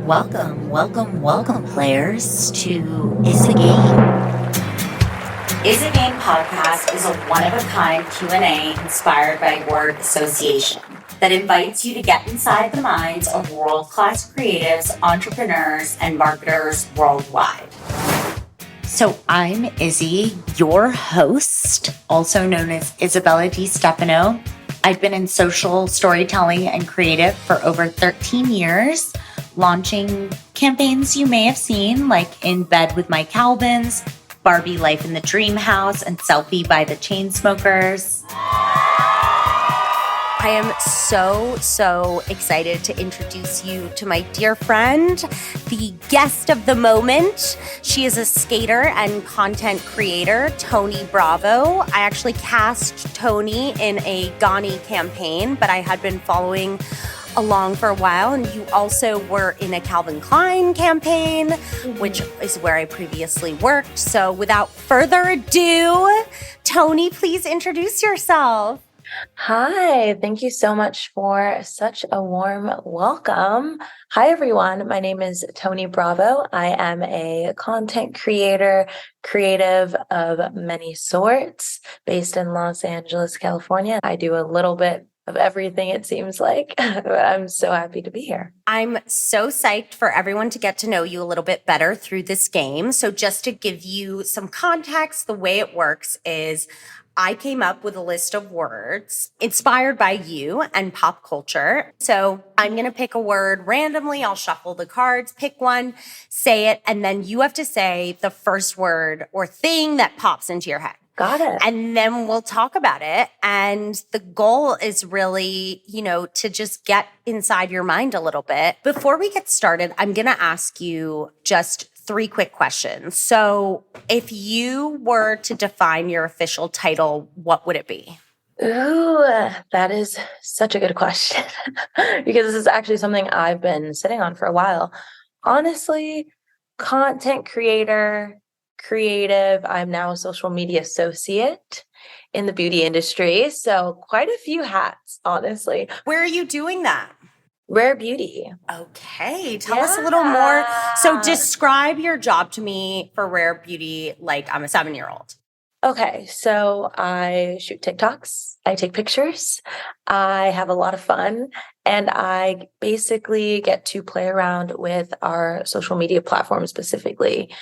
Welcome, players, to Is a Game. Is a Game podcast is a one-of-a-kind Q&A inspired by word association that invites you to get inside the minds of world-class creatives, entrepreneurs, and marketers worldwide. So I'm Izzy, your host, also known as Isabella Di Stefano. I've been in social storytelling and creative for over 13 years, launching campaigns you may have seen, like In Bed with My Calvins, Barbie Life in the Dream House, and Selfie by the Chainsmokers. I am so excited to introduce you to my dear friend, the guest of the moment. She is a skater and content creator, Toni Bravo. I actually cast Toni in a Ghani campaign, but I had been following along for a while, and you also were in a Calvin Klein campaign, which is where I previously worked. So without further ado, Toni, please introduce yourself. Hi, thank you so much for such a warm welcome. Hi, everyone. My name is Toni Bravo. I am a content creator, creative of many sorts, based in Los Angeles, California. I do a little bit of everything, it seems like. I'm so happy to be here. I'm so psyched for everyone to get to know you a little bit better through this game. So just to give you some context, the way it works is I came up with a list of words inspired by you and pop culture. So I'm going to pick a word randomly. I'll shuffle the cards, pick one, say it, and then you have to say the first word or thing that pops into your head. Got it. And then we'll talk about it. And the goal is really, to just get inside your mind a little bit. Before we get started, I'm going to ask you just 3 quick questions. So if you were to define your official title, what would it be? Ooh, that is such a good question because this is actually something I've been sitting on for a while. Honestly, content creator, creative. I'm now a social media associate in the beauty industry. So quite a few hats, honestly. Where are you doing that? Rare Beauty. Okay, tell us a little more. So describe your job to me for Rare Beauty like I'm a 7-year-old. Okay, so I shoot TikToks, I take pictures, I have a lot of fun, and I basically get to play around with our social media platforms, specifically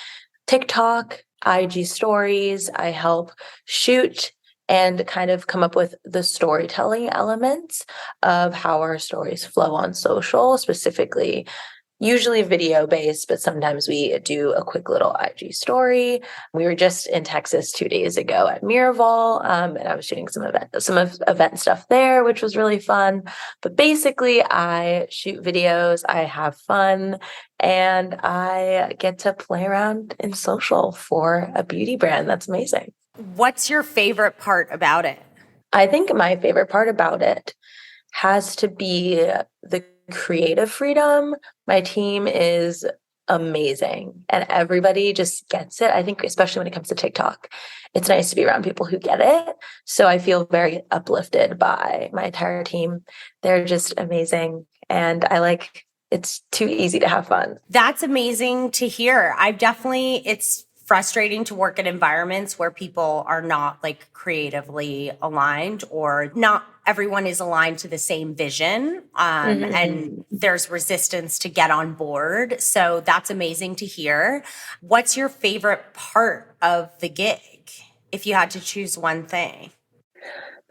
TikTok, IG stories. I help shoot and kind of come up with the storytelling elements of how our stories flow on social, specifically, usually video based, but sometimes we do a quick little IG story. We were just in Texas 2 days ago at Miraval, and I was shooting some event stuff there, which was really fun. But basically, I shoot videos, I have fun, and I get to play around in social for a beauty brand. That's amazing. What's your favorite part about it? I think my favorite part about it has to be the creative freedom. My team is amazing and everybody just gets it. I think especially when it comes to TikTok, it's nice to be around people who get it. So I feel very uplifted by my entire team. They're just amazing. And it's too easy to have fun. That's amazing to hear. It's frustrating to work in environments where people are not like creatively aligned, or not everyone is aligned to the same vision. And there's resistance to get on board. So that's amazing to hear. What's your favorite part of the gig, if you had to choose one thing?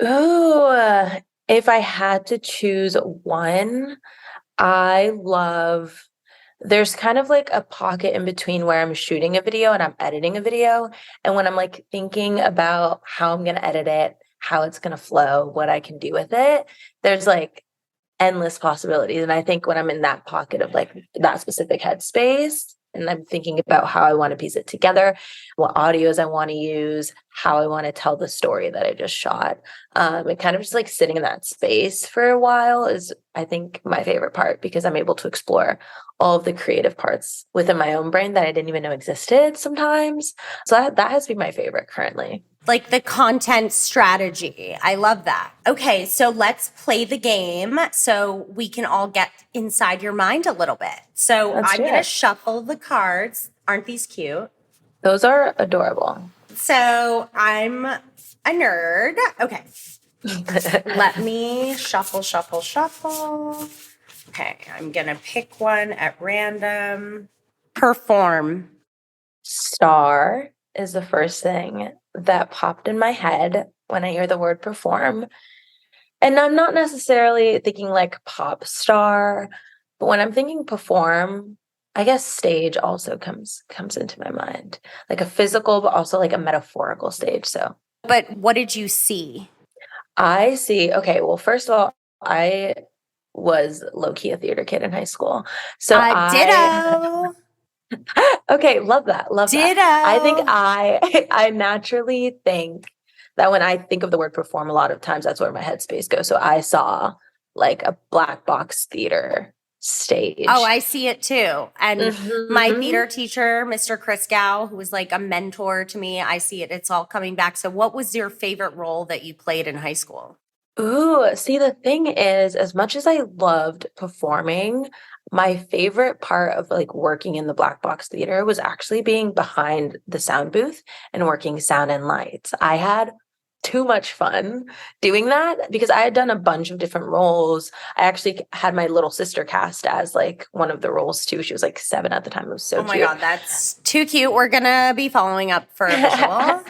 Ooh, if I had to choose one, there's kind of like a pocket in between where I'm shooting a video and I'm editing a video. And when I'm like thinking about how I'm going to edit it, how it's going to flow, what I can do with it, there's like endless possibilities. And I think when I'm in that pocket of like that specific headspace, and I'm thinking about how I want to piece it together, what audios I want to use, how I want to tell the story that I just shot. And kind of just like sitting in that space for a while is, I think, my favorite part, because I'm able to explore all of the creative parts within my own brain that I didn't even know existed sometimes. So that has been my favorite currently. Like the content strategy. I love that. Okay, so let's play the game so we can all get inside your mind a little bit. So Let's I'm do going to it. shuffle the cards. Aren't these cute? Those are adorable. So I'm a nerd. Okay. Let me shuffle, shuffle, shuffle. Okay, I'm going to pick one at random. Perform. Star is the first thing that popped in my head when I hear the word perform. And I'm not necessarily thinking like pop star, but when I'm thinking perform, I guess stage also comes into my mind. Like a physical, but also like a metaphorical stage. So But what did you see? I see. Okay, well, first of all, I was low-key a theater kid in high school. So Ditto. okay, love that. Love Ditto. that. I think I naturally think that when I think of the word perform, a lot of times that's where my headspace goes. So I saw like a black box theater stage. Oh, I see it too. And my Mhm. theater teacher, Mr. Chris Gow, who was like a mentor to me, I see it. It's all coming back. So what was your favorite role that you played in high school? Ooh, see, the thing is, as much as I loved performing, my favorite part of like working in the black box theater was actually being behind the sound booth and working sound and lights. I had too much fun doing that because I had done a bunch of different roles. I actually had my little sister cast as like one of the roles too. She was like 7 at the time. It was so Oh my cute. God, that's too cute. We're going to be following up for a visual.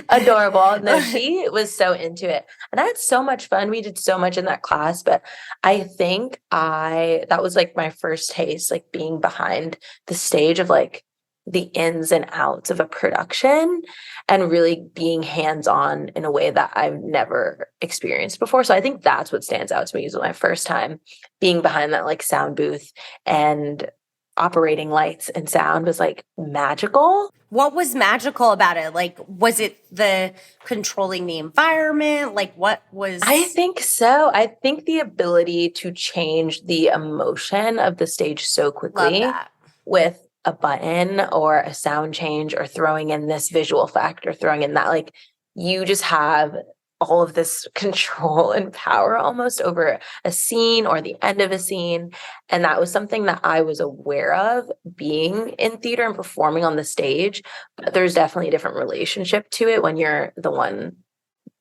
Adorable. No, she was so into it. And I had so much fun. We did so much in that class, but I think that was like my first taste, like being behind the stage of like the ins and outs of a production and really being hands-on in a way that I've never experienced before. So I think that's what stands out to me is my first time being behind that like sound booth and operating lights and sound was like magical. What was magical about it? Like, was it the controlling the environment? Like, what was. I think so. I think the ability to change the emotion of the stage so Love quickly that. with a button or a sound change or throwing in this visual effect or throwing in that, like you just have all of this control and power almost over a scene or the end of a scene. And that was something that I was aware of being in theater and performing on the stage. But there's definitely a different relationship to it when you're the one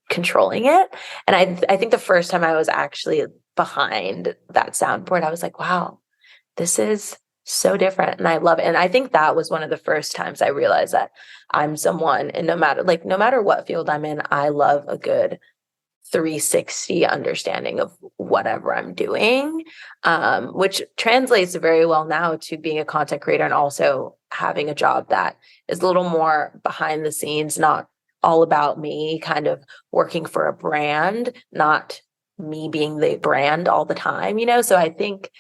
controlling it. And I think the first time I was actually behind that soundboard, I was like, wow, this is so different. And I love it. And I think that was one of the first times I realized that I'm someone, and no matter what field I'm in, I love a good 360 understanding of whatever I'm doing, which translates very well now to being a content creator and also having a job that is a little more behind the scenes, not all about me, kind of working for a brand, not me being the brand all the time, So I think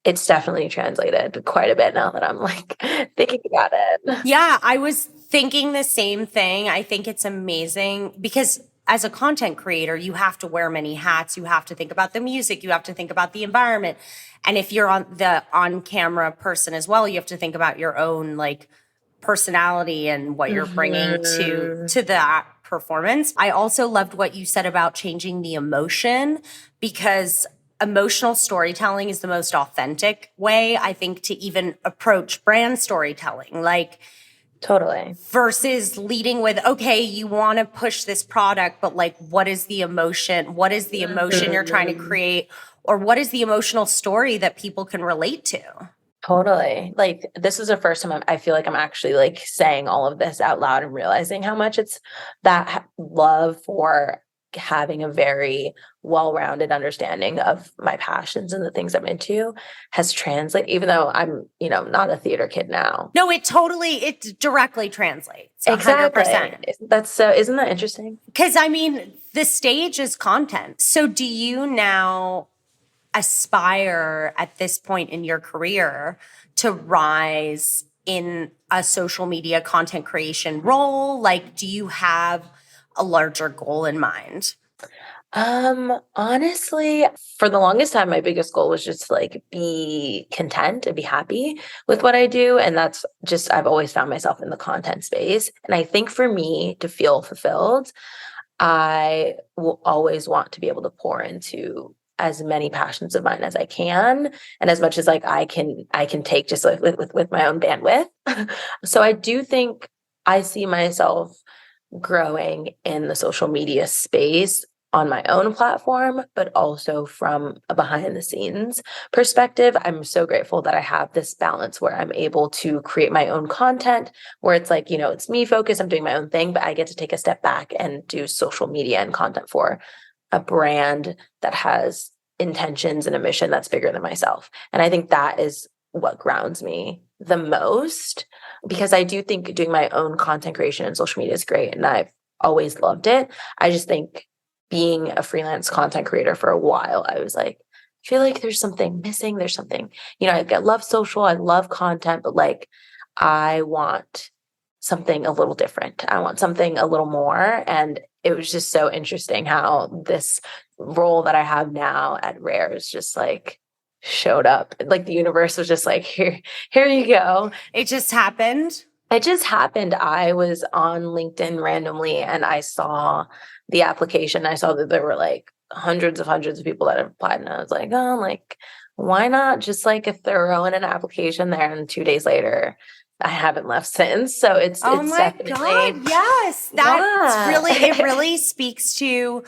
it's definitely translated quite a bit now that I'm like thinking about it. Yeah, I was thinking the same thing. I think it's amazing because as a content creator, you have to wear many hats. You have to think about the music, you have to think about the environment. And if you're on camera person as well, you have to think about your own like personality and what you're bringing to that performance. I also loved what you said about changing the emotion because emotional storytelling is the most authentic way, I think, to even approach brand storytelling. Like, Totally. versus leading with, okay, you want to push this product, but like, what is the emotion? What is the emotion you're trying to create? Or what is the emotional story that people can relate to? Totally. Like this is the first time I feel like I'm actually like saying all of this out loud and realizing how much it's that love for having a very well-rounded understanding of my passions and the things I'm into has translated, even though I'm, not a theater kid now. No, it directly translates. 100%. Exactly. Isn't that interesting? Because I mean, the stage is content. So do you now aspire at this point in your career to rise in a social media content creation role? Like, do you have a larger goal in mind? Honestly, for the longest time, my biggest goal was just to, like, be content and be happy with what I do. And that's just, I've always found myself in the content space. And I think for me to feel fulfilled, I will always want to be able to pour into as many passions of mine as I can, and as much as like I can take, just like with my own bandwidth. So I do think I see myself growing in the social media space on my own platform, but also from a behind the scenes perspective. I'm so grateful that I have this balance where I'm able to create my own content, where it's like, it's me focused, I'm doing my own thing, but I get to take a step back and do social media and content for a brand that has intentions and a mission that's bigger than myself. And I think that is what grounds me the most, because I do think doing my own content creation and social media is great. And I've always loved it. I just think being a freelance content creator for a while, I was like, I feel like there's something missing. There's something, I love social, I love content, but like, I want something a little different. I want something a little more. And it was just so interesting how this role that I have now at Rare is just like showed up. Like the universe was just like, here you go. It just happened. It just happened. I was on LinkedIn randomly and I saw the application. I saw that there were like hundreds of people that had applied. And I was like, oh, like, why not just like throw in an application there? And 2 days later, I haven't left since. So it's Oh it's my definitely, God. Yes. That's really, it really speaks to,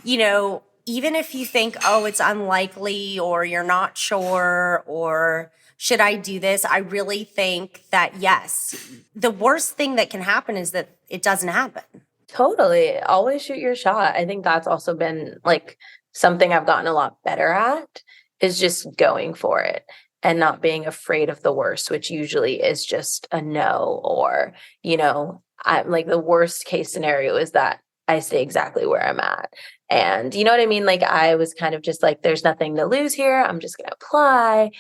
even if you think, oh, it's unlikely or you're not sure or should I do this? I really think that, yes, the worst thing that can happen is that it doesn't happen. Totally. Always shoot your shot. I think that's also been like something I've gotten a lot better at, is just going for it and not being afraid of the worst, which usually is just a no, or, I'm like, the worst case scenario is that I stay exactly where I'm at. And you know what I mean? Like I was kind of just like, there's nothing to lose here. I'm just going to apply.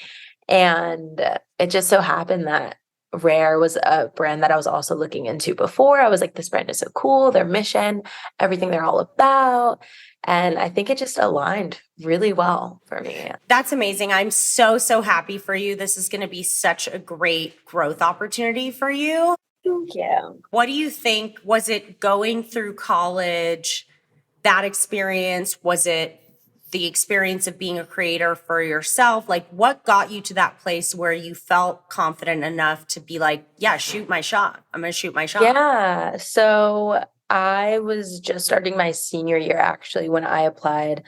And it just so happened that Rare was a brand that I was also looking into before. I was like, this brand is so cool, their mission, everything they're all about. And I think it just aligned really well for me. That's amazing. I'm so, so happy for you. This is going to be such a great growth opportunity for you. Thank you. What do you think? Was it going through college, that experience? Was it the experience of being a creator for yourself? Like, what got you to that place where you felt confident enough to be like, yeah, shoot my shot. I'm going to shoot my shot. Yeah. So I was just starting my senior year, actually, when I applied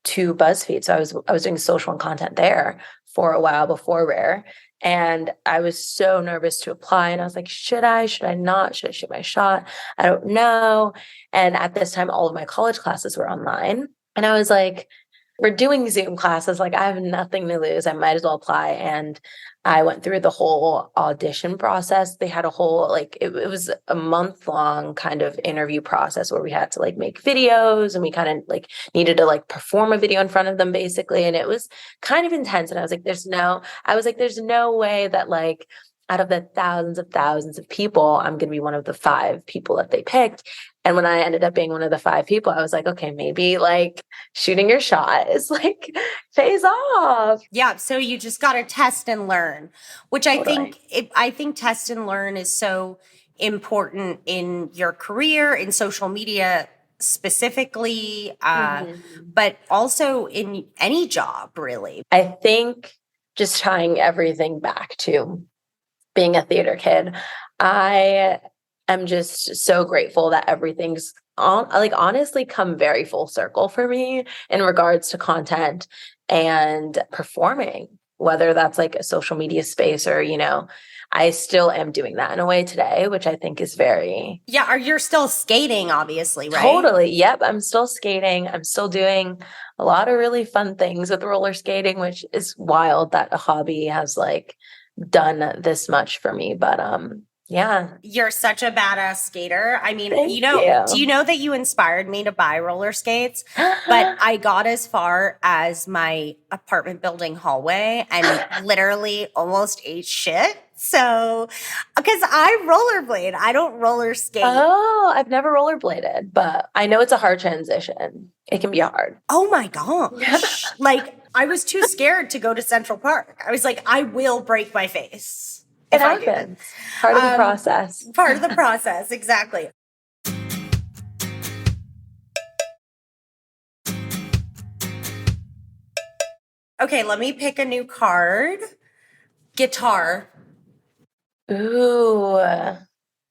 to BuzzFeed. So I was doing social and content there for a while before Rare. And I was so nervous to apply. And I was like, should I not? Should I shoot my shot? I don't know. And at this time, all of my college classes were online. And I was like, we're doing Zoom classes. Like I have nothing to lose. I might as well apply. And I went through the whole audition process. They had a whole, like, it was a month-long kind of interview process where we had to like make videos and we kind of like needed to like perform a video in front of them basically. And it was kind of intense. And I was like, there's no way that like out of the thousands of people, I'm going to be one of the 5 people that they picked. And when I ended up being one of the 5 people, I was like, okay, maybe like shooting your shot is like pays off. Yeah. So you just got to test and learn, which Totally. I think test and learn is so important in your career, in social media specifically, but also in any job, really. I think just tying everything back to being a theater kid, I am just so grateful that everything's honestly come very full circle for me in regards to content and performing, whether that's like a social media space or, I still am doing that in a way today, which I think is very... Yeah, you're still skating, obviously, right? Totally. Yep. I'm still skating. I'm still doing a lot of really fun things with roller skating, which is wild that a hobby has like done this much for me. But Yeah. You're such a badass skater. I mean, Thank do you. you know that you inspired me to buy roller skates? But I got as far as my apartment building hallway and literally almost ate shit. So, because I rollerblade, I don't roller skate. Oh, I've never rollerbladed, but I know it's a hard transition. It can be hard. Oh my gosh. Like, I was too scared to go to Central Park. I was like, I will break my face. It if I do. happens. Part of the process. Part of the process, exactly. Okay, let me pick a new card. Guitar. Ooh,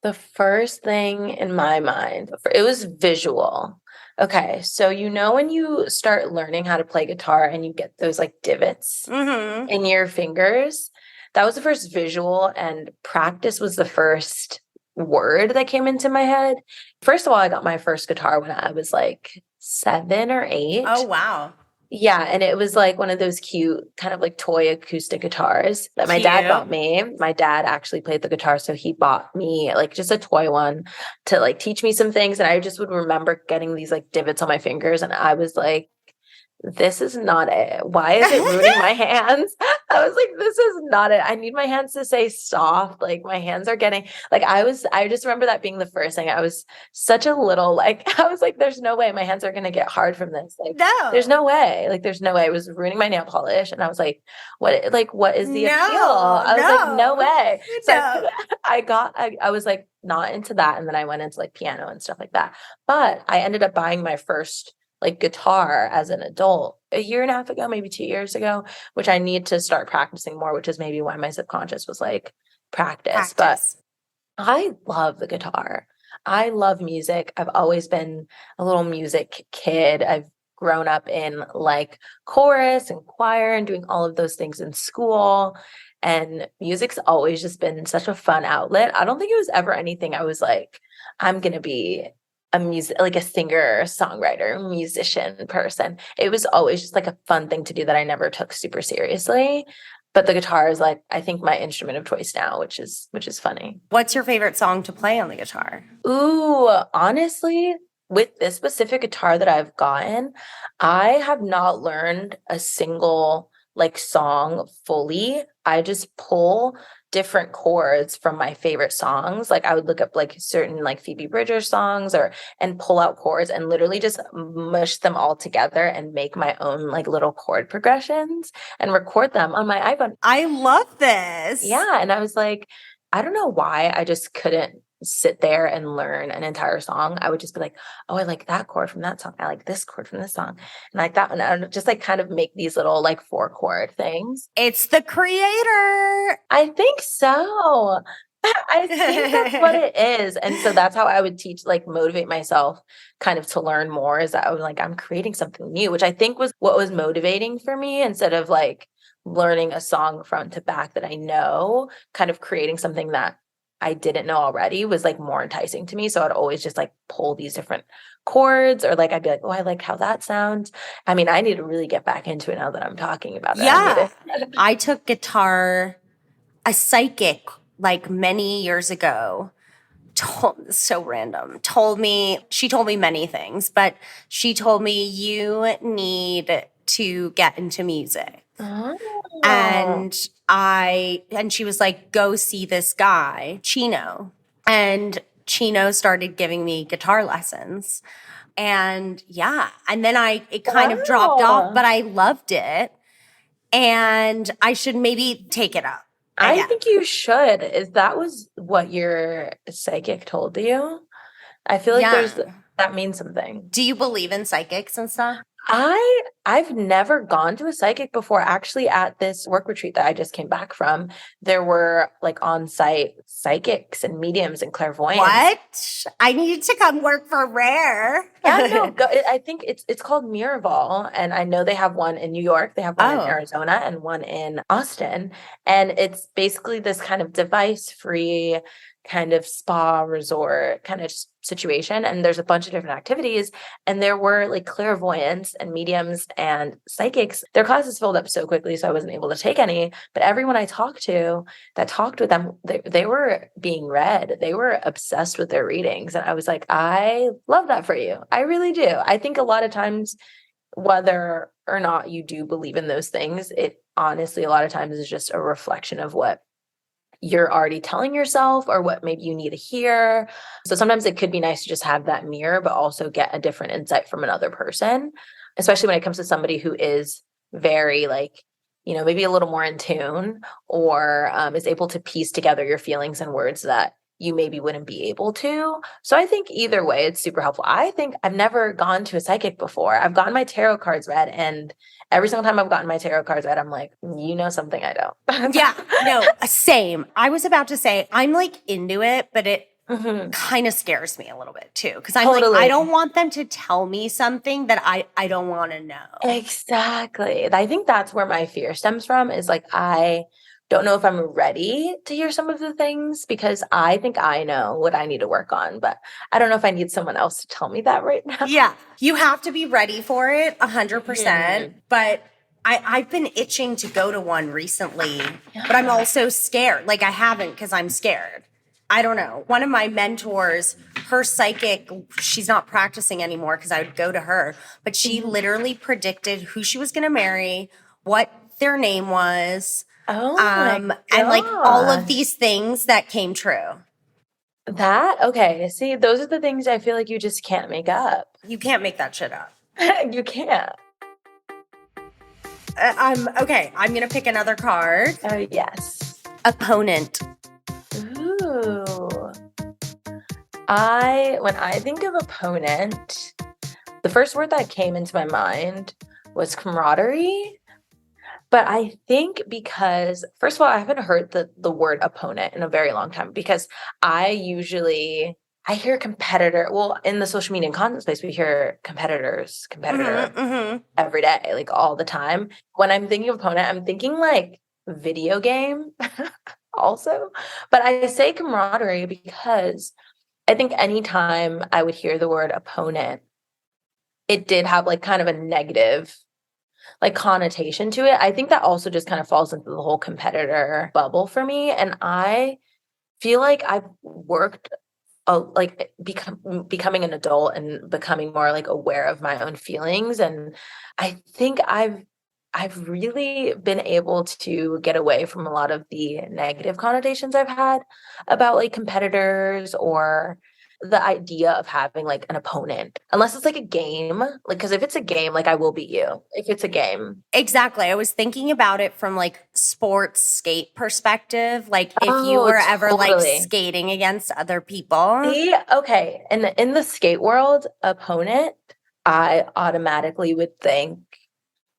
the first thing in my mind, it was visual. Okay, so when you start learning how to play guitar and you get those like divots Mm-hmm. in your fingers, that was the first visual, and practice was the first word that came into my head. First of all, I got my first guitar when I was like 7 or 8. Oh, wow. Yeah, and it was like one of those cute kind of like toy acoustic guitars that my dad Cute. bought me. My dad actually played the guitar, so he bought me like just a toy one to like teach me some things. And I just would remember getting these like divots on my fingers, and I was like, this is not it. Why is it ruining my hands? I was like, this is not it. I need my hands to stay soft. Like my hands are getting like I just remember that being the first thing. I was such a little like I was like, there's no way my hands are gonna get hard from this. Like No. there's no way. Like there's no way. It was ruining my nail polish. And I was like, what is the appeal? I was like, no way. So I was like not into that. And then I went into like piano and stuff like that. But I ended up buying my first like guitar as an adult a year and a half ago, maybe 2 years ago, which I need to start practicing more, which is maybe why my subconscious was like practice. But I love the guitar. I love music. I've always been a little music kid. I've grown up in like chorus and choir and doing all of those things in school. And music's always just been such a fun outlet. I don't think it was ever anything I was like, I'm going to be like a singer, songwriter, musician person. It was always just like a fun thing to do that I never took super seriously. But the guitar is like, I think, my instrument of choice now, which is funny. What's your favorite song to play on the guitar? Ooh, honestly, with this specific guitar that I've gotten, I have not learned a single like song fully. I just pull different chords from my favorite songs. Like I would look up like certain like Phoebe Bridgers songs and pull out chords and literally just mush them all together and make my own like little chord progressions and record them on my iPhone. I love this. Yeah. And I was like, I don't know why I just couldn't sit there and learn an entire song. I would just be like, oh, I like that chord from that song. I like this chord from this song. And I like that one. I would just like kind of make these little like 4-chord things. It's the creator. I think so. I think that's what it is. And so that's how I would motivate myself kind of to learn more, is that I was like, I'm creating something new, which I think was what was motivating for me, instead of like learning a song front to back that I know. Kind of creating something that I didn't know already was like more enticing to me. So I'd always just like pull these different chords, or like I'd be like, oh, I like how that sounds. I mean, I need to really get back into it now that I'm talking about it. Yeah. I took guitar, a psychic like many years ago. So random. She told me many things, but she told me you need to get into music. Oh. And she was like, go see this guy, Chino. And Chino started giving me guitar lessons. And yeah, and then it kind of dropped off, but I loved it. And I should maybe take it up. I think you should. That was what your psychic told you? I feel like that means something. Do you believe in psychics and stuff? I've never gone to a psychic before. Actually, at this work retreat that I just came back from, there were like on-site psychics and mediums and clairvoyants. What? I need to come work for Rare. Yeah, no, I think it's called Miraval, and I know they have one in New York, they have one in Arizona, and one in Austin, and it's basically this kind of device-free kind of spa resort kind of situation. And there's a bunch of different activities. And there were like clairvoyants and mediums and psychics. Their classes filled up so quickly, so I wasn't able to take any. But everyone I talked to that talked with them, they were being read. They were obsessed with their readings. And I was like, I love that for you. I really do. I think a lot of times, whether or not you do believe in those things, it honestly, a lot of times is just a reflection of what you're already telling yourself or what maybe you need to hear. So sometimes it could be nice to just have that mirror, but also get a different insight from another person, especially when it comes to somebody who is very like, maybe a little more in tune or is able to piece together your feelings and words that you maybe wouldn't be able to. So I think either way, it's super helpful. I think I've never gone to a psychic before. I've gotten my tarot cards read, and every single time I've gotten my tarot cards read, I'm like, you know something I don't. Yeah, no, same. I was about to say, I'm like into it, but it Mhm. kind of scares me a little bit too. Because I'm Totally. like, I don't want them to tell me something that I don't want to know. Exactly. I think that's where my fear stems from, is like, I don't know if I'm ready to hear some of the things because I think I know what I need to work on, but I don't know if I need someone else to tell me that right now. Yeah, you have to be ready for it 100%. Mhm. But I've been itching to go to one recently, but I'm also scared. Like I haven't because I'm scared. I don't know. One of my mentors, her psychic, she's not practicing anymore because I would go to her, but she literally predicted who she was going to marry, what their name was, Oh my and like all of gosh. these things that came true. Okay. See, those are the things I feel like you just can't make up. You can't make that shit up. You can't. Okay. I'm going to pick another card. Oh, yes. Opponent. Ooh. When I think of opponent, the first word that came into my mind was camaraderie. But I think because, first of all, I haven't heard the word opponent in a very long time, because I hear competitor. Well, in the social media and content space, we hear competitor every day, like all the time. When I'm thinking of opponent, I'm thinking like video game also. But I say camaraderie because I think anytime I would hear the word opponent, it did have like kind of a negative like connotation to it. I think that also just kind of falls into the whole competitor bubble for me. And I feel like I've worked like becoming an adult and becoming more like aware of my own feelings. And I think I've really been able to get away from a lot of the negative connotations I've had about like competitors or the idea of having like an opponent, unless it's like a game. Like, because if it's a game, like I will beat you if it's a game. Exactly. I was thinking about it from like sports skate perspective. Like if you were ever like Totally. skating against other people. See, okay. In the skate world, opponent, I automatically would think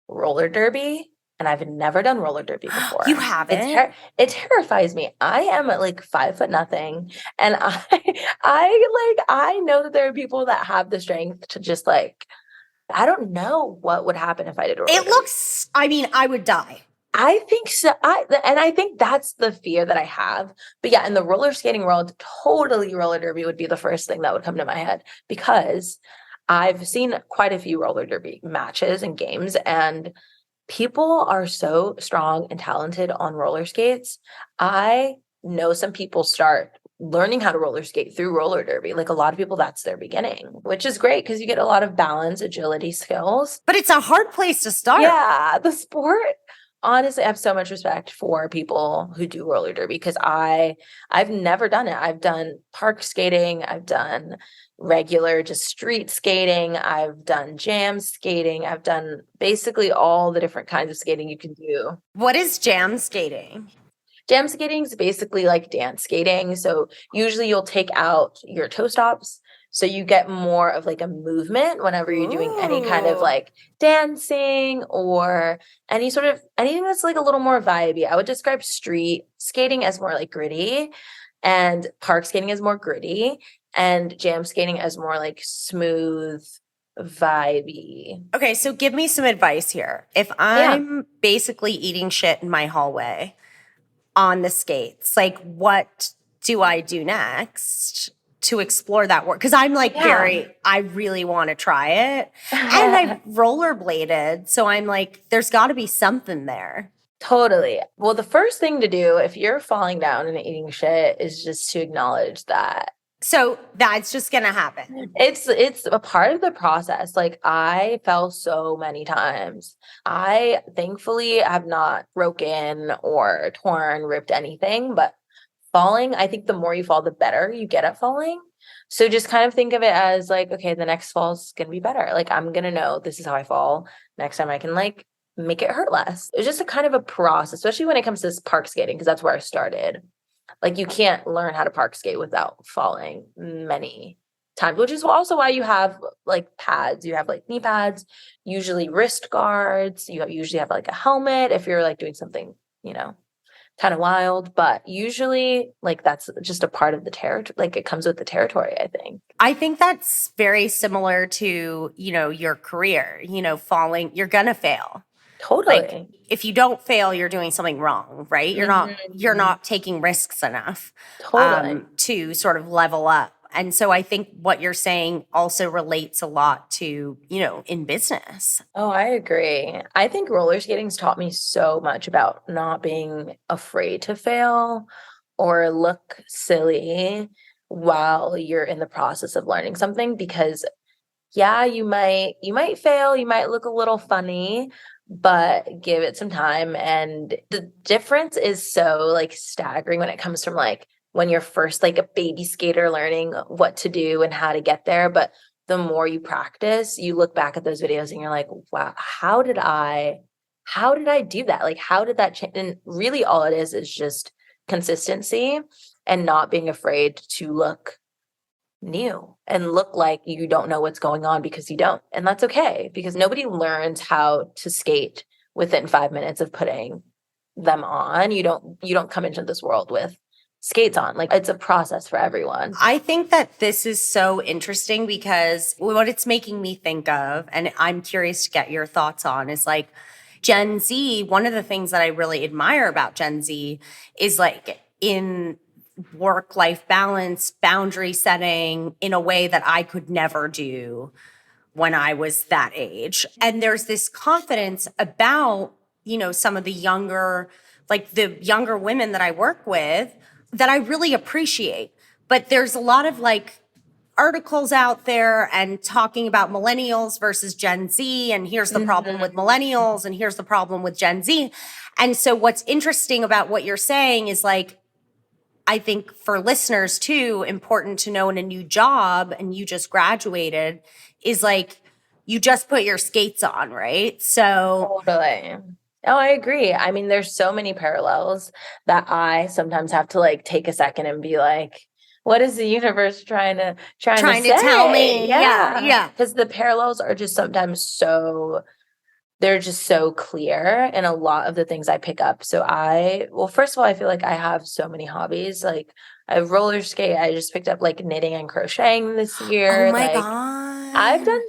roller derby, and I've never done roller derby before. You haven't? It terrifies me. I am like 5'0", and I know that there are people that have the strength to just like, I don't know what would happen if I did roller derby. I mean, I would die. I think so. I think that's the fear that I have. But yeah, in the roller skating world, totally roller derby would be the first thing that would come to my head, because I've seen quite a few roller derby matches and games, and people are so strong and talented on roller skates. I know some people start learning how to roller skate through roller derby. Like a lot of people, that's their beginning, which is great because you get a lot of balance, agility skills. But it's a hard place to start. Yeah, the sport. Honestly, I have so much respect for people who do roller derby, because I've never done it. I've done park skating. I've done regular just street skating. I've done jam skating. I've done basically all the different kinds of skating you can do. What is jam skating? Jam skating is basically like dance skating. So usually you'll take out your toe stops, so you get more of like a movement whenever you're doing any kind of like dancing or anything that's like a little more vibey. I would describe street skating as more like gritty, and park skating as more gritty, and jam skating as more like smooth, vibey. Okay, so give me some advice here. If I'm basically eating shit in my hallway on the skates, like what do I do next to explore that work? Because I'm like I really want to try it. And I've rollerbladed. So I'm like, there's got to be something there. Totally. Well, the first thing to do if you're falling down and eating shit is just to acknowledge that. So that's just going to happen. It's a part of the process. Like, I fell so many times. I thankfully have not broken or torn, ripped anything, but falling, I think the more you fall, the better you get at falling. So just kind of think of it as like, okay, the next fall is going to be better. Like, I'm going to know this is how I fall. Next time I can like make it hurt less. It's just a kind of a process, especially when it comes to this park skating, because that's where I started. Like, you can't learn how to park skate without falling many times, which is also why you have like pads. You have like knee pads, usually wrist guards. Usually have like a helmet if you're like doing something, kind of wild. But usually like that's just a part of the territory. Like, it comes with the territory, I think. I think that's very similar to, your career, falling, you're going to fail. Totally. Like, if you don't fail, you're doing something wrong, right? You're not taking risks enough to sort of level up. And so I think what you're saying also relates a lot to, in business. Oh, I agree. I think roller skating's taught me so much about not being afraid to fail or look silly while you're in the process of learning something, because you might fail, you might look a little funny, but give it some time. And the difference is so like staggering when it comes from like when you're first like a baby skater learning what to do and how to get there. But the more you practice, you look back at those videos and you're like, wow, how did I do that? Like, how did that change? And really all it is just consistency and not being afraid to look new and look like you don't know what's going on, because you don't. And that's okay, because nobody learns how to skate within 5 minutes of putting them on. You don't come into this world with skates on. Like, it's a process for everyone. I think that this is so interesting because what it's making me think of, and I'm curious to get your thoughts on, is like Gen Z. One of the things that I really admire about Gen Z is like in work-life balance, boundary setting in a way that I could never do when I was that age. And there's this confidence about, some of the younger women that I work with that I really appreciate. But there's a lot of like articles out there and talking about millennials versus Gen Z. And here's the problem with millennials and here's the problem with Gen Z. And so what's interesting about what you're saying is like, I think for listeners too, important to know in a new job, and you just graduated, is like, you just put your skates on, right? So totally. Oh, I agree. I mean, there's so many parallels that I sometimes have to like take a second and be like, what is the universe trying to tell me? Yeah. Because the parallels are just sometimes they're just so clear in a lot of the things I pick up. So first of all, I feel like I have so many hobbies. Like, I roller skate. I just picked up like knitting and crocheting this year. Oh my God. I've done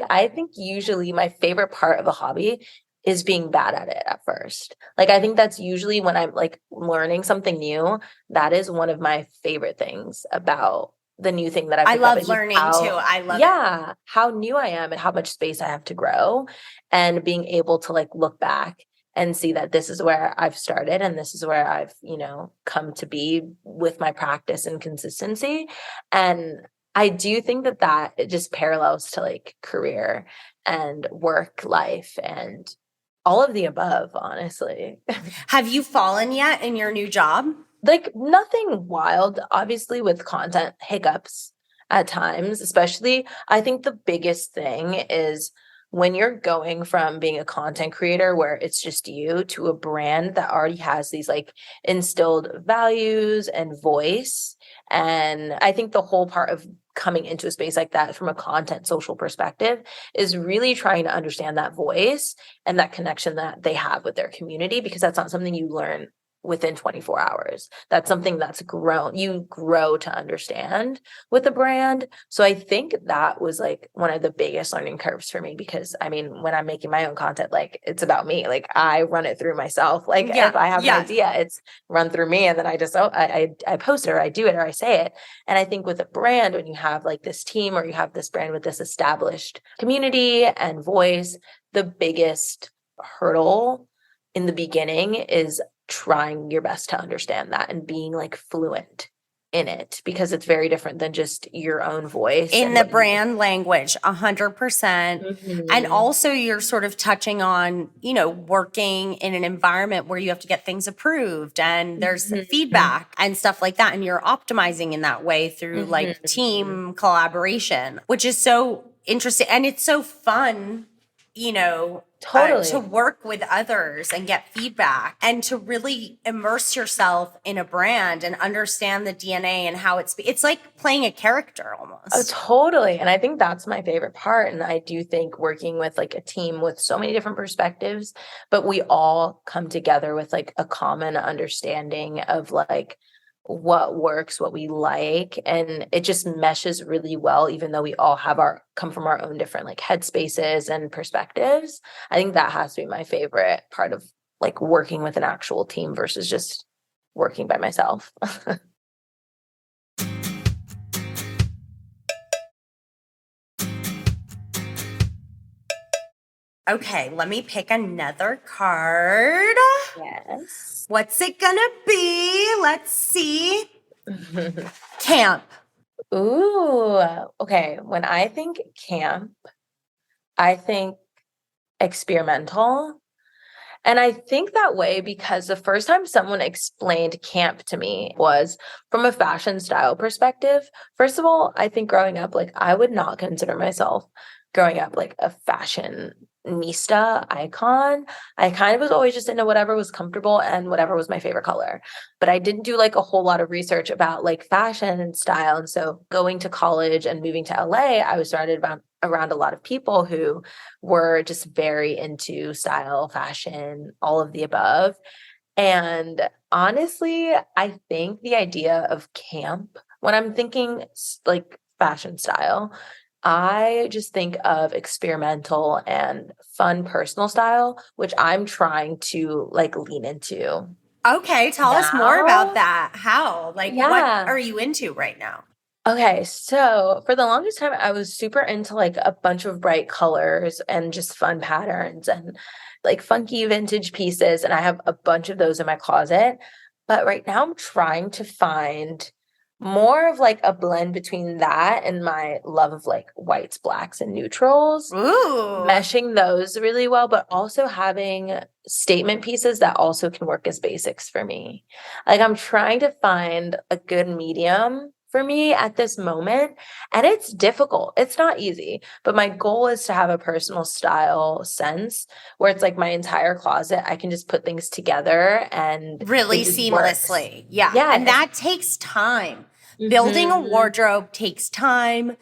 I think usually my favorite part of a hobby is being bad at it at first. Like, I think that's usually when I'm like learning something new. That is one of my favorite things about the new thing that I love learning too. I love it. How new I am and how much space I have to grow, and being able to like look back and see that this is where I've started and this is where I've, come to be with my practice and consistency. And I do think that it just parallels to like career and work life and all of the above, honestly. Have you fallen yet in your new job? Like, nothing wild, obviously, with content hiccups at times, especially. I think the biggest thing is when you're going from being a content creator where it's just you to a brand that already has these like instilled values and voice. And I think the whole part of coming into a space like that from a content social perspective is really trying to understand that voice and that connection that they have with their community, because that's not something you learn within 24 hours. That's something that's grown. You grow to understand with a brand. So I think that was like one of the biggest learning curves for me, because I mean, when I'm making my own content, like it's about me. Like I run it through myself. Like if I have an idea, it's run through me, and then I just, I post it, or I do it, or I say it. And I think with a brand, when you have like this team, or you have this brand with this established community and voice, the biggest hurdle in the beginning is trying your best to understand that and being like fluent in it, because it's very different than just your own voice in the brand language. 100%. And also you're sort of touching on, working in an environment where you have to get things approved and there's feedback and stuff like that, and you're optimizing in that way through like team collaboration, which is so interesting, and it's so fun, Totally. to work with others and get feedback, and to really immerse yourself in a brand and understand the DNA and how it's like playing a character almost. Oh, totally. And I think that's my favorite part. And I do think working with like a team with so many different perspectives, but we all come together with like a common understanding of like what works, what we like, and it just meshes really well, even though we all come from our own different like headspaces and perspectives. I think that has to be my favorite part of like working with an actual team versus just working by myself. Okay, let me pick another card. Yes. What's it gonna be? Let's see. Camp. Ooh, okay. When I think camp, I think experimental. And I think that way because the first time someone explained camp to me was from a fashion style perspective. First of all, I think growing up, like I would not consider myself growing up like a fashionista icon. I kind of was always just into whatever was comfortable and whatever was my favorite color. But I didn't do like a whole lot of research about like fashion and style. And so going to college and moving to LA, I was surrounded around a lot of people who were just very into style, fashion, all of the above. And honestly, I think the idea of camp, when I'm thinking like fashion style, I just think of experimental and fun personal style, which I'm trying to like lean into. Okay, tell us more about that. How? Like, what are you into right now? Okay, so for the longest time, I was super into like a bunch of bright colors and just fun patterns and like funky vintage pieces. And I have a bunch of those in my closet. But right now, I'm trying to find more of like a blend between that and my love of like whites, blacks, and neutrals. Ooh. Meshing those really well, but also having statement pieces that also can work as basics for me. Like I'm trying to find a good medium for me at this moment. And it's difficult. It's not easy, but my goal is to have a personal style sense where it's like my entire closet, I can just put things together and really seamlessly. Works. Yeah. And that takes time. Building a wardrobe takes time.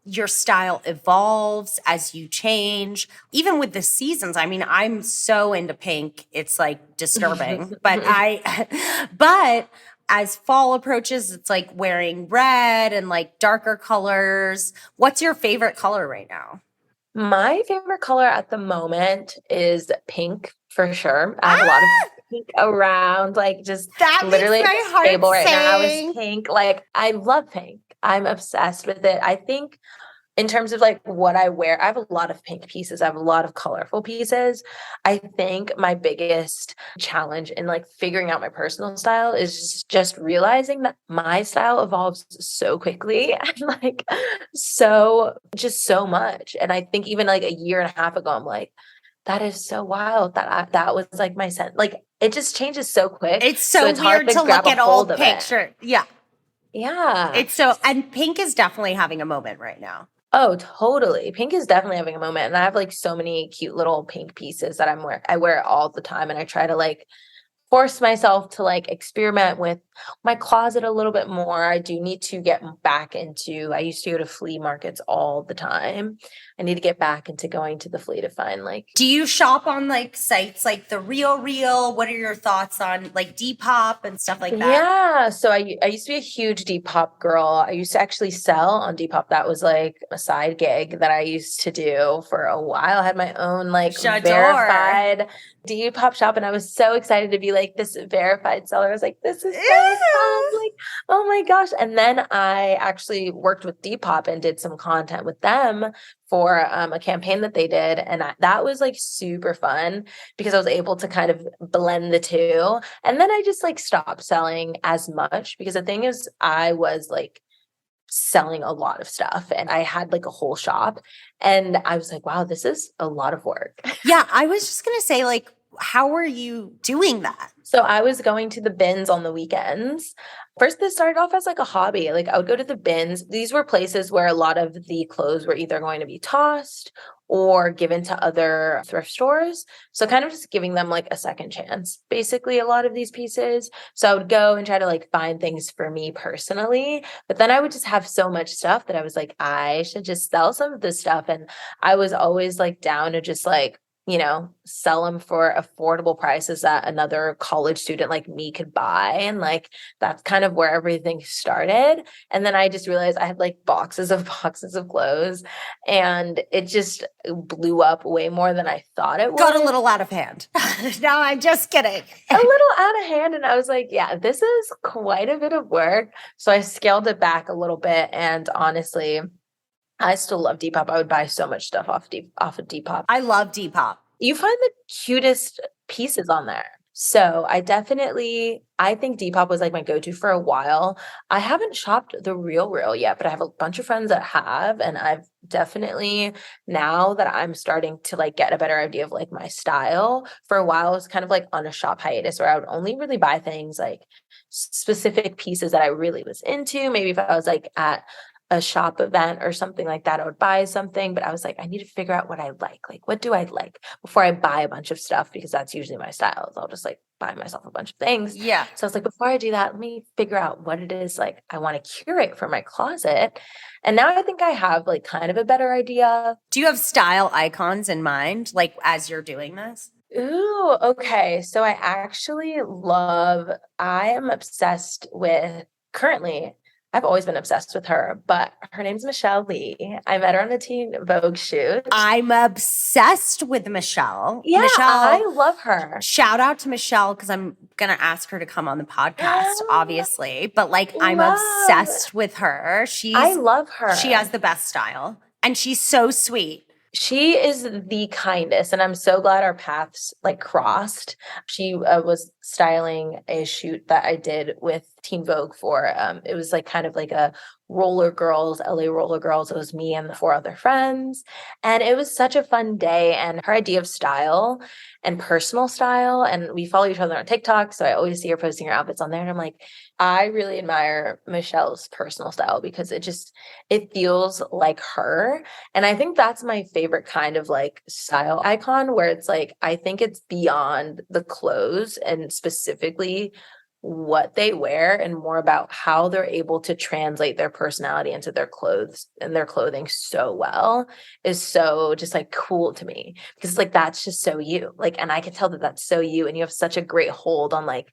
Your style evolves as you change. Even with the seasons. I mean, I'm so into pink. It's like disturbing, but as fall approaches, it's like wearing red and like darker colors. What's your favorite color right now? My favorite color at the moment is pink for sure. I have a lot of pink around, like just that literally makes my heart table right sing. now is pink. Like I love pink. I'm obsessed with it. I think in terms of like what I wear, I have a lot of pink pieces. I have a lot of colorful pieces. I think my biggest challenge in like figuring out my personal style is just realizing that my style evolves so quickly and like so much. And I think even like a year and a half ago, I'm like, that is so wild that was like my sense. Like it just changes so quick. It's so it's weird to look at old pictures. Yeah. Yeah. And pink is definitely having a moment right now. Oh, totally. Pink is definitely having a moment. And I have like so many cute little pink pieces that I wear it all the time. And I try to like force myself to like experiment with my closet a little bit more. I do need to get back into, I used to go to flea markets all the time. I need to get back into going to the flea to find like. Do you shop on like sites like the Real Real? What are your thoughts on like Depop and stuff like that? Yeah. So I used to be a huge Depop girl. I used to actually sell on Depop. That was like a side gig that I used to do for a while. I had my own like J'adore. verified Depop shop, and I was so excited to be like this verified seller. I was like, this is so fun. Like, oh my gosh. And then I actually worked with Depop and did some content with them for a campaign that they did. And that was like super fun because I was able to kind of blend the two. And then I just like stopped selling as much because the thing is, I was like selling a lot of stuff and I had like a whole shop. And I was like, wow, this is a lot of work. Yeah, I was just going to say, like, how are you doing that? So I was going to the bins on the weekends. First, this started off as like a hobby. Like I would go to the bins. These were places where a lot of the clothes were either going to be tossed or given to other thrift stores. So kind of just giving them like a second chance, basically a lot of these pieces. So I would go and try to like find things for me personally. But then I would just have so much stuff that I was like, I should just sell some of this stuff. And I was always like down to just like, you know, sell them for affordable prices that another college student like me could buy. And like, that's kind of where everything started. And then I just realized I had like boxes of clothes and it just blew up way more than I thought it would. Got a little out of hand. No, I'm just kidding. A little out of hand. And I was like, yeah, this is quite a bit of work. So I scaled it back a little bit. And honestly, I still love Depop. I would buy so much stuff off of Depop. I love Depop. You find the cutest pieces on there. So I think Depop was like my go-to for a while. I haven't shopped the Real Real yet, but I have a bunch of friends that have, and I've definitely, now that I'm starting to like get a better idea of like my style, for a while I was kind of like on a shop hiatus where I would only really buy things like specific pieces that I really was into. Maybe if I was like at a shop event or something like that, I would buy something, but I was like, I need to figure out what I like. Like, what do I like before I buy a bunch of stuff? Because that's usually my style. I'll just like buy myself a bunch of things. Yeah. So I was like, before I do that, let me figure out what it is like I want to curate for my closet. And now I think I have like kind of a better idea. Do you have style icons in mind, like as you're doing this? Ooh, okay. So I am obsessed with currently, I've always been obsessed with her, but her name's Michelle Lee. I met her on a Teen Vogue shoot. I'm obsessed with Michelle. Yeah, Michelle, I love her. Shout out to Michelle because I'm going to ask her to come on the podcast, obviously. But like, I'm obsessed with her. I love her. She has the best style and she's so sweet. She is the kindest, and I'm so glad our paths like crossed. She was styling a shoot that I did with Teen Vogue for. It was like kind of like a Roller Girls, LA Roller Girls. It was me and the 4 other friends, and it was such a fun day. And her idea of style and personal style, and we follow each other on TikTok, so I always see her posting her outfits on there, and I'm like, I really admire Michelle's personal style because it feels like her. And I think that's my favorite kind of like style icon, where it's like, I think it's beyond the clothes and specifically what they wear and more about how they're able to translate their personality into their clothes and their clothing so well is so just like cool to me, because it's like, that's just so you, like, and I can tell that that's so you, and you have such a great hold on like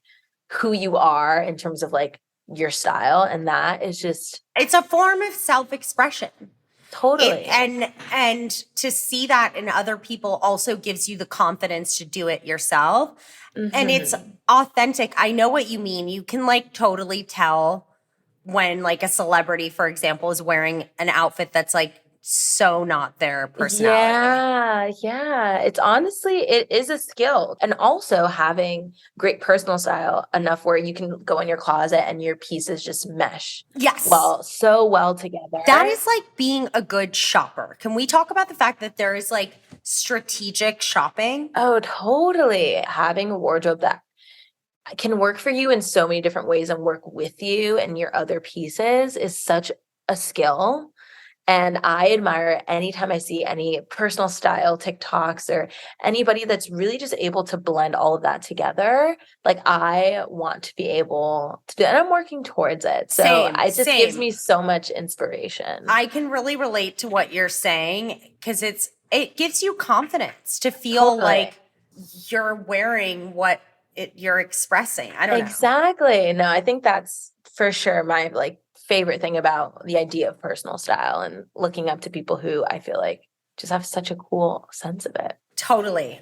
who you are in terms of like your style. And that is just, it's a form of self-expression. Totally. And to see that in other people also gives you the confidence to do it yourself. Mm-hmm. And it's authentic. I know what you mean. You can like totally tell when like a celebrity, for example, is wearing an outfit that's like so not their personality. Yeah. It's honestly, it is a skill. And also having great personal style enough where you can go in your closet and your pieces just mesh. Yes. So well together. That is like being a good shopper. Can we talk about the fact that there is like strategic shopping? Oh, totally. Having a wardrobe that can work for you in so many different ways and work with you and your other pieces is such a skill. And I admire anytime I see any personal style TikToks or anybody that's really just able to blend all of that together. Like I want to be able to do that. And I'm working towards it. So it just gives me so much inspiration. I can really relate to what you're saying because it gives you confidence to feel like you're wearing what you're expressing. I don't know. Exactly. No, I think that's for sure my like favorite thing about the idea of personal style and looking up to people who I feel like just have such a cool sense of it. Totally.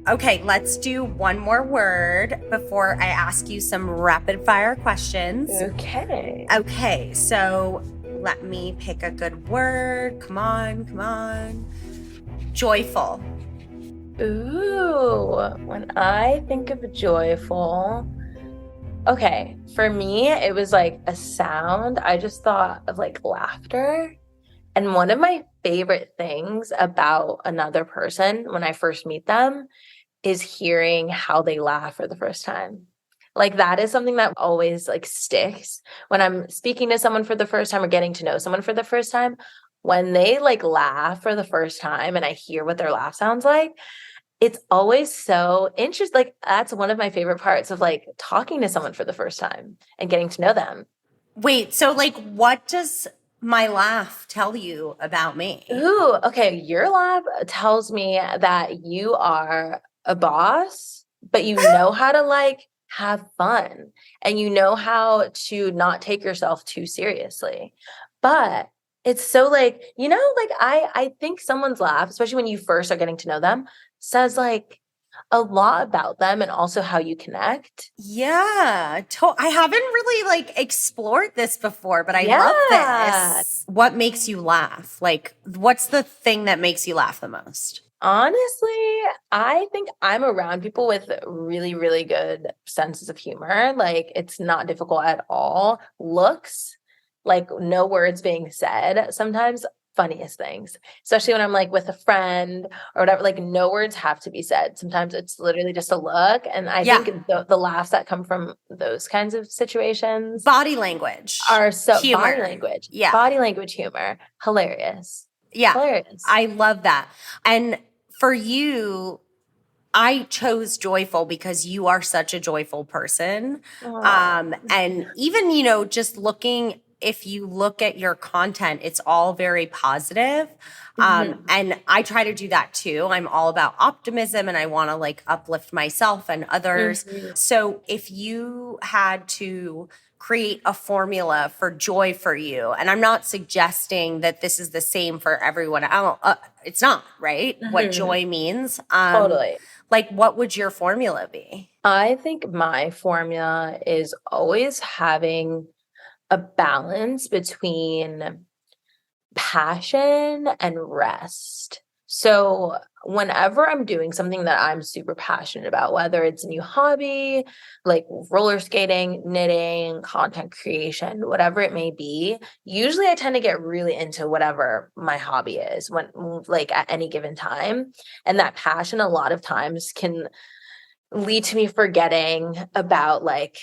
Okay, let's do one more word before I ask you some rapid fire questions. Okay, so let me pick a good word. Come on. Joyful. Ooh, when I think of joyful, okay, for me, it was like a sound. I just thought of like laughter. And one of my favorite things about another person when I first meet them is hearing how they laugh for the first time. Like that is something that always like sticks when I'm speaking to someone for the first time or getting to know someone for the first time. When they like laugh for the first time and I hear what their laugh sounds like, it's always so interesting. Like that's one of my favorite parts of like talking to someone for the first time and getting to know them. Wait, so like what does my laugh tell you about me? Ooh, okay. Your laugh tells me that you are a boss, but you know how to like have fun and you know how to not take yourself too seriously. But it's so like, like I think someone's laugh, especially when you first are getting to know them, says like a lot about them and also how you connect. Yeah. I haven't really like explored this before, but I love this. What makes you laugh? Like, what's the thing that makes you laugh the most? Honestly, I think I'm around people with really, really good senses of humor. Like, it's not difficult at all. Looks, like no words being said, sometimes funniest things, especially when I'm like with a friend or whatever, like no words have to be said. Sometimes it's literally just a look. And I think the laughs that come from those kinds of situations, body language are so humor. Body language, humor, hilarious. Yeah. Hilarious. I love that. And for you, I chose joyful because you are such a joyful person. And even, just looking, if you look at your content, it's all very positive. And I try to do that too. I'm all about optimism and I want to like uplift myself and others. So if you had to create a formula for joy for you, and I'm not suggesting that this is the same for everyone else. It's not, right? What joy means. Totally. Like, what would your formula be? I think my formula is always having a balance between passion and rest. So whenever I'm doing something that I'm super passionate about, whether it's a new hobby, like roller skating, knitting, content creation, whatever it may be, usually I tend to get really into whatever my hobby is when like at any given time. And that passion a lot of times can lead to me forgetting about like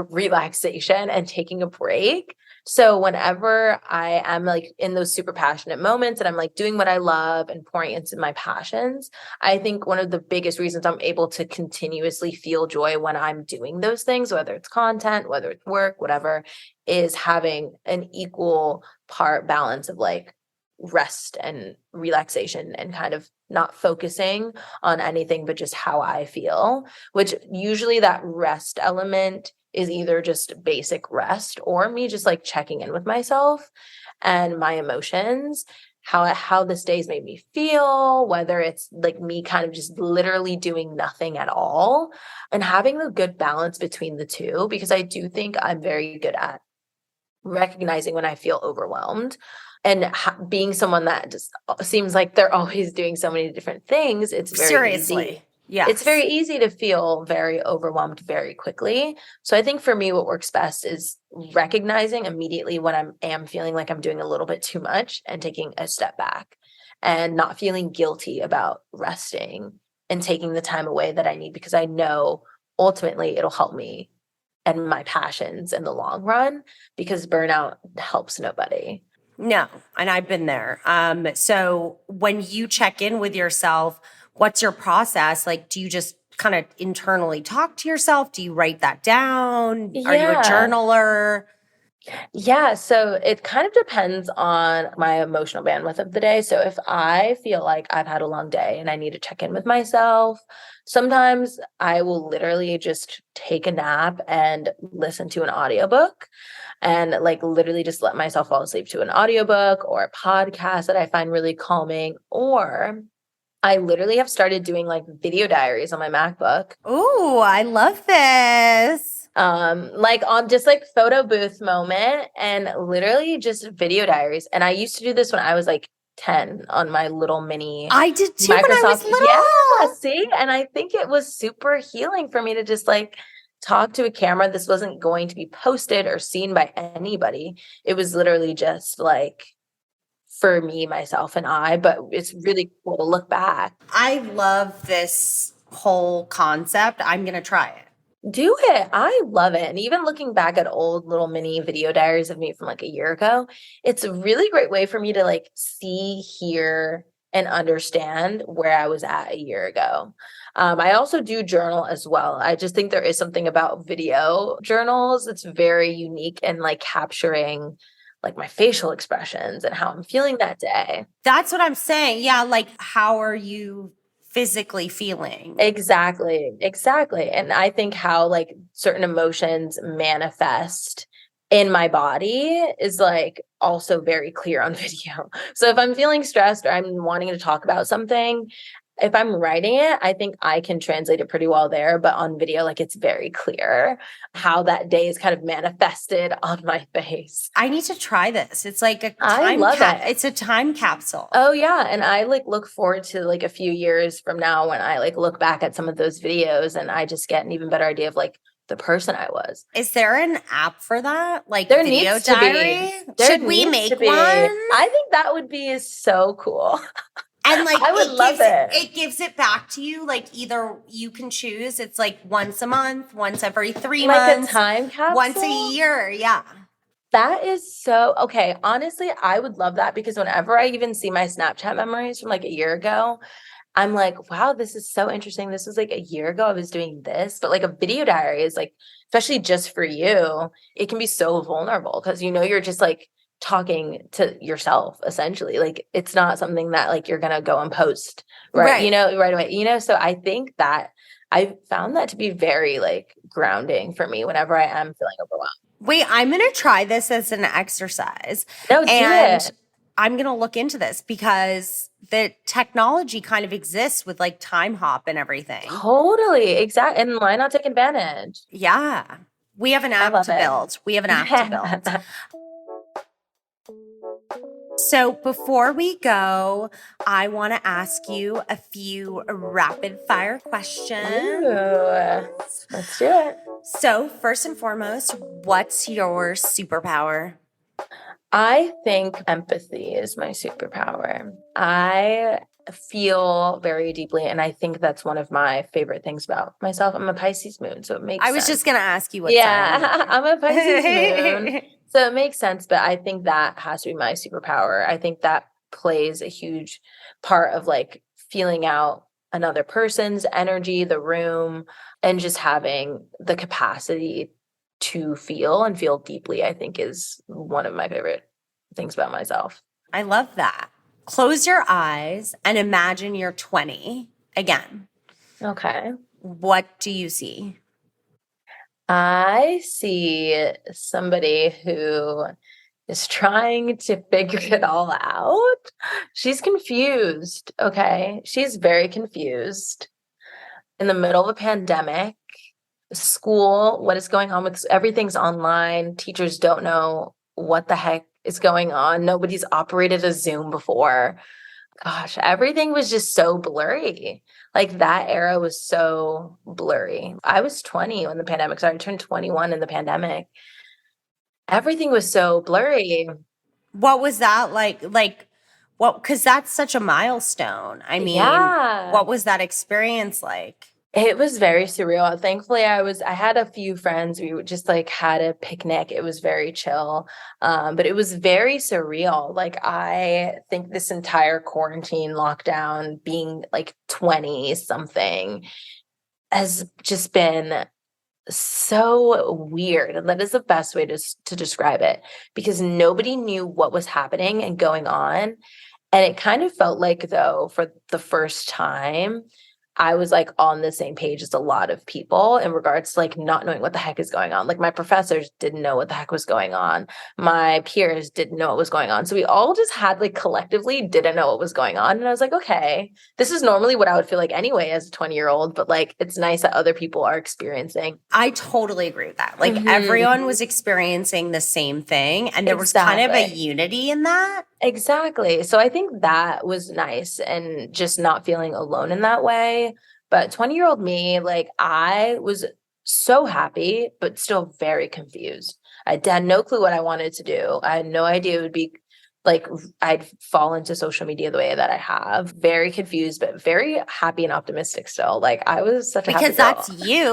relaxation and taking a break. So whenever I am like in those super passionate moments and I'm like doing what I love and pouring into my passions, I think one of the biggest reasons I'm able to continuously feel joy when I'm doing those things, whether it's content, whether it's work, whatever, is having an equal part balance of like rest and relaxation and kind of not focusing on anything but just how I feel, which usually that rest element is either just basic rest or me just like checking in with myself and my emotions, how this day's made me feel, whether it's like me kind of just literally doing nothing at all and having a good balance between the two, because I do think I'm very good at recognizing when I feel overwhelmed. And being someone that just seems like they're always doing so many different things, it's very easy. Yeah. It's very easy to feel very overwhelmed very quickly. So I think for me, what works best is recognizing immediately when I am feeling like I'm doing a little bit too much and taking a step back and not feeling guilty about resting and taking the time away that I need, because I know ultimately it'll help me and my passions in the long run, because burnout helps nobody. No, and I've been there. So when you check in with yourself, what's your process? Like, do you just kind of internally talk to yourself? Do you write that down? Are you a Yeah. journaler? Yeah, so it kind of depends on my emotional bandwidth of the day. So if I feel like I've had a long day and I need to check in with myself, sometimes I will literally just take a nap and listen to an audiobook and like literally just let myself fall asleep to an audiobook or a podcast that I find really calming. Or I literally have started doing like video diaries on my MacBook. Ooh, I love this. Like on just like photo booth moment and literally just video diaries. And I used to do this when I was like 10 on my little mini I did too when I was Microsoft. little. Yeah, see? And I think it was super healing for me to just like talk to a camera. This wasn't going to be posted or seen by anybody. It was literally just like for me, myself, and I, but it's really cool to look back. I love this whole concept. I'm going to try it. Do it. I love it. And even looking back at old little mini video diaries of me from like a year ago, it's a really great way for me to like see, hear, and understand where I was at a year ago. I also do journal as well. I just think there is something about video journals that's very unique and like capturing like my facial expressions and how I'm feeling that day. That's what I'm saying. Yeah, like how are you physically feeling? Exactly. And I think how like certain emotions manifest in my body is like also very clear on video. So if I'm feeling stressed or I'm wanting to talk about something, if I'm writing it, I think I can translate it pretty well there. But on video, like it's very clear how that day is kind of manifested on my face. I need to try this. It's like a I time love it. It's a time capsule. Oh yeah, and I like look forward to like a few years from now when I like look back at some of those videos and I just get an even better idea of like the person I was. Is there an app for that? Like There video needs to diary? be. Should we make one? I think that would be so cool. And like I would love it. It gives it back to you. Like either you can choose. It's like once a month, once every 3 Like months, a time capsule? once a year. Yeah. That is so okay. Honestly, I would love that because whenever I even see my Snapchat memories from like a year ago, I'm like, wow, this is so interesting. This was like a year ago I was doing this, but like a video diary is like, especially just for you, it can be so vulnerable because you know you're just like talking to yourself essentially. Like it's not something that like you're gonna go and post, right? You know, right away. You know, so I think that I found that to be very like grounding for me whenever I am feeling overwhelmed. Wait, I'm going to try this as an exercise. No, do it. I'm going to look into this because the technology kind of exists with like time hop and everything. Totally. Exactly. And why not take advantage? Yeah. We have an app to build. We have an app to build. So before we go, I want to ask you a few rapid fire questions. Ooh, let's do it. So first and foremost, what's your superpower? I think empathy is my superpower. I feel very deeply, and I think that's one of my favorite things about myself. I'm a Pisces moon, so it makes sense. I was just going to ask you what sign. sign. I'm a Pisces moon. So it makes sense, but I think that has to be my superpower. I think that plays a huge part of like feeling out another person's energy, the room, and just having the capacity to feel and feel deeply, I think is one of my favorite things about myself. I love that. Close your eyes and imagine you're 20 again. Okay. What do you see? I see somebody who is trying to figure it all out. She's confused. Okay. She's very confused in the middle of a pandemic. School, what is going on with everything's online. Teachers don't know what the heck is going on. Nobody's operated a Zoom before. Gosh, everything was just so blurry. Like that era was so blurry. I was 20 when the pandemic started. I turned 21 in the pandemic. Everything was so blurry. What was that like? What? Because that's such a milestone. I mean, what was that experience like? It was very surreal. Thankfully, I had a few friends. We just like had a picnic. It was very chill. But it was very surreal. Like I think this entire quarantine lockdown being like 20 something has just been so weird. And that is the best way to describe it because nobody knew what was happening and going on. And it kind of felt like, though, for the first time, I was like on the same page as a lot of people in regards to like not knowing what the heck is going on. Like my professors didn't know what the heck was going on. My peers didn't know what was going on. So we all just had like collectively didn't know what was going on. And I was like, okay, this is normally what I would feel like anyway as a 20-year-old, but like it's nice that other people are experiencing. I totally agree with that. Like everyone was experiencing the same thing and there was kind of a Exactly. unity in that. Exactly. So I think that was nice and just not feeling alone in that way. But 20-year-old me, like I was so happy, but still very confused. I had no clue what I wanted to do. I had no idea it would be like I'd fall into social media the way that I have. Very confused, but very happy and optimistic still. Like I was such a happy Because girl. that's you.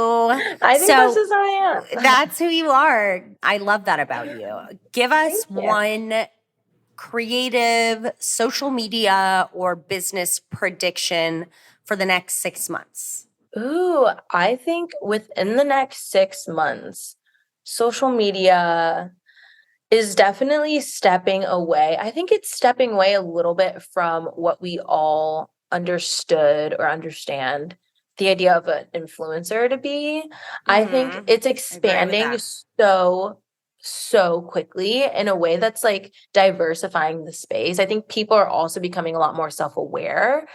I think So that's just how I am. that's who you are. I love that about you. Give us Thank you. one creative social media or business prediction for the next 6 months. Ooh, I think within the next 6 months, social media is definitely stepping away. I think it's stepping away a little bit from what we all understood or understand the idea of an influencer to be. I think it's expanding so quickly in a way that's like diversifying the space. I think people are also becoming a lot more self-aware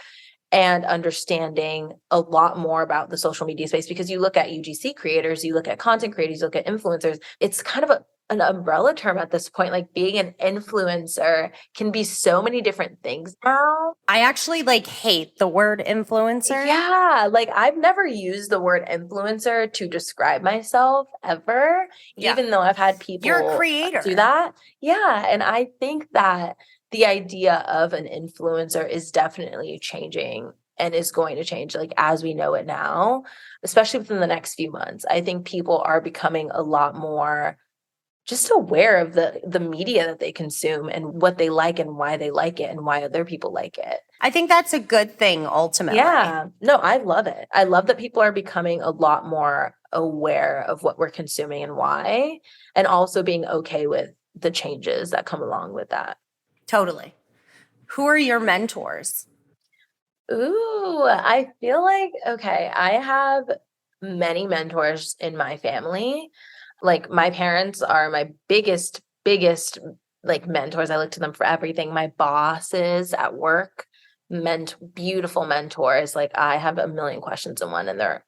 and understanding a lot more about the social media space because you look at UGC creators, you look at content creators, you look at influencers. It's kind of an umbrella term at this point. Like being an influencer can be so many different things now. I actually like hate the word influencer. Yeah, like I've never used the word influencer to describe myself ever, Yeah. even though I've had You're a people creator. do that. Yeah, and I think that the idea of an influencer is definitely changing and is going to change like as we know it now, especially within the next few months. I think people are becoming a lot more just aware of the media that they consume and what they like and why they like it and why other people like it. I think that's a good thing ultimately. Yeah. No, I love it. I love that people are becoming a lot more aware of what we're consuming and why, and also being okay with the changes that come along with that. Totally. Who are your mentors? Ooh, I feel like, okay, I have many mentors in my family. Like my parents are my biggest like mentors. I look to them for everything. My bosses at work, beautiful mentors. Like I have a million questions in one and they're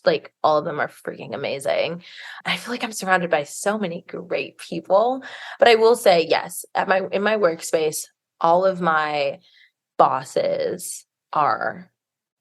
like all of them are freaking amazing. I feel like I'm surrounded by so many great people. But I will say, yes, in my workspace, all of my bosses are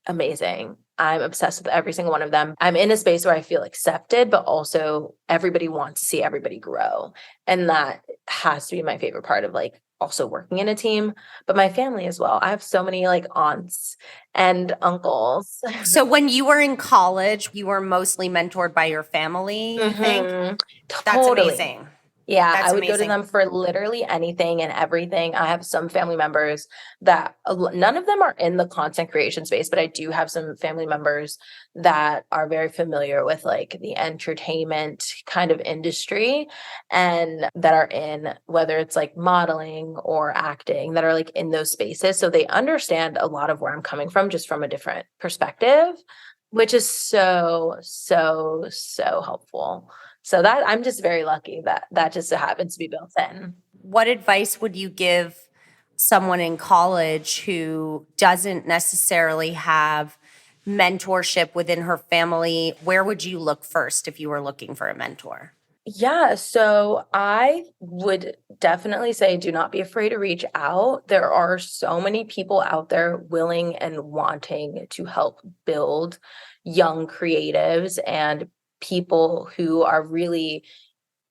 amazing. I'm obsessed with every single one of them. I'm in a space where I feel accepted, but also everybody wants to see everybody grow. And that has to be my favorite part of like also working in a team, but my family as well. I have so many like aunts and uncles. So when you were in college, you were mostly mentored by your family, you think? That's Totally. amazing. Yeah, That's I would go to amazing. them for literally anything and everything. I have some family members that none of them are in the content creation space, but I do have some family members that are very familiar with like the entertainment kind of industry and that are in whether it's like modeling or acting that are like in those spaces. So they understand a lot of where I'm coming from just from a different perspective, which is so helpful. So that I'm just very lucky that that just so happens to be built in. What advice would you give someone in college who doesn't necessarily have mentorship within her family? Where would you look first if you were looking for a mentor? Yeah, so I would definitely say do not be afraid to reach out. There are so many people out there willing and wanting to help build young creatives and people who are really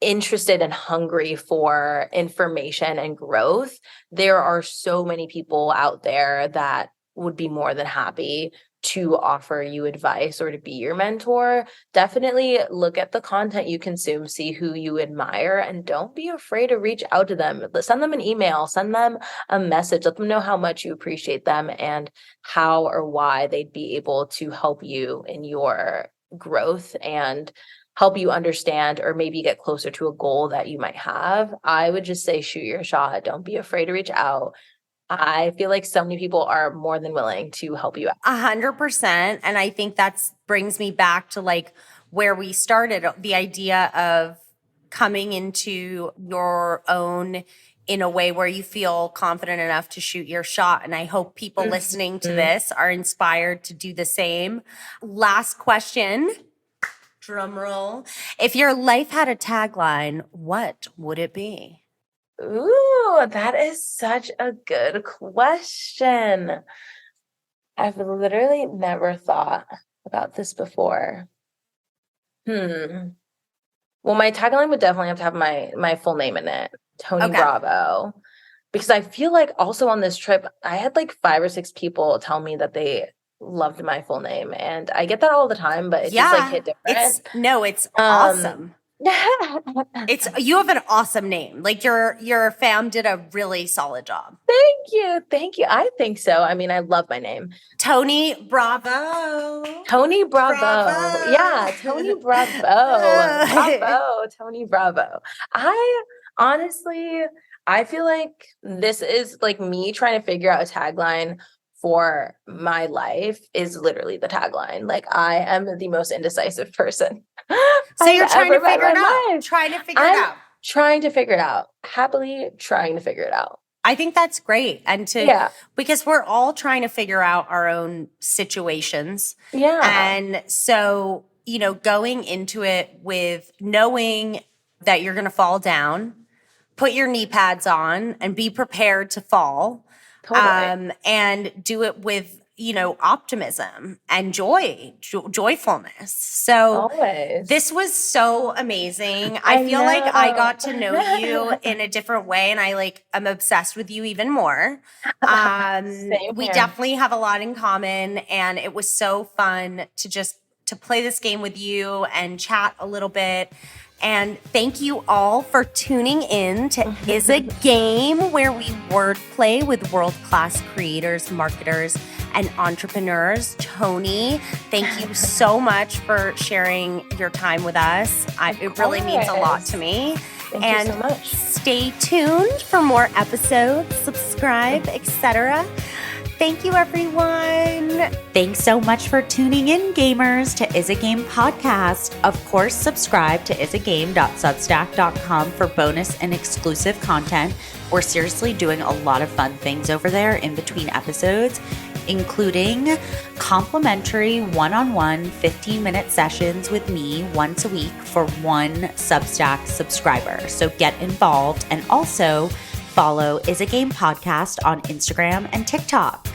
interested and hungry for information and growth. There are so many people out there that would be more than happy to offer you advice or to be your mentor, definitely look at the content you consume, see who you admire, and don't be afraid to reach out to them. Send them an email, send them a message, let them know how much you appreciate them and how or why they'd be able to help you in your growth and help you understand or maybe get closer to a goal that you might have. I would just say shoot your shot. Don't be afraid to reach out. I feel like so many people are more than willing to help you out. 100%. And I think that's brings me back to like where we started, the idea of coming into your own in a way where you feel confident enough to shoot your shot. And I hope people listening to this are inspired to do the same. Last question, drum roll. If your life had a tagline, what would it be? Ooh, that is such a good question. I've literally never thought about this before. Well, my tagline would definitely have to have my full name in it, Toni Bravo. Because I feel like also on this trip, I had like 5 or 6 people tell me that they loved my full name. And I get that all the time, but it just like hit different. It's awesome. You have an awesome name. Like your fam did a really solid job. Thank you. I think so. I mean, I love my name. Toni Bravo. Toni Bravo. Yeah, Toni Bravo. Bravo, Toni Bravo. I feel like this is like me trying to figure out a tagline for my life is literally the tagline. Like I am the most indecisive person. So you're trying to figure it out. Trying to figure it out. Happily trying to figure it out. I think that's great. And because we're all trying to figure out our own situations. Yeah. And so, going into it with knowing that you're going to fall down, put your knee pads on and be prepared to fall. Totally. And do it with, optimism and joyfulness. So this was so amazing. I feel like I got to know you in a different way and I'm obsessed with you even more. We definitely have a lot in common and it was so fun to play this game with you and chat a little bit. And thank you all for tuning in to Is a Game, where we wordplay with world-class creators, marketers, and entrepreneurs. Toni, thank you so much for sharing your time with us. It really means a lot to me. Thank you so much. Stay tuned for more episodes, subscribe, etc. Thank you, everyone. Thanks so much for tuning in, gamers, to Is a Game podcast. Of course, subscribe to isagame.substack.com for bonus and exclusive content. We're seriously doing a lot of fun things over there in between episodes, including complimentary one-on-one 15-minute sessions with me once a week for one Substack subscriber. So get involved and also follow Is a Game podcast on Instagram and TikTok.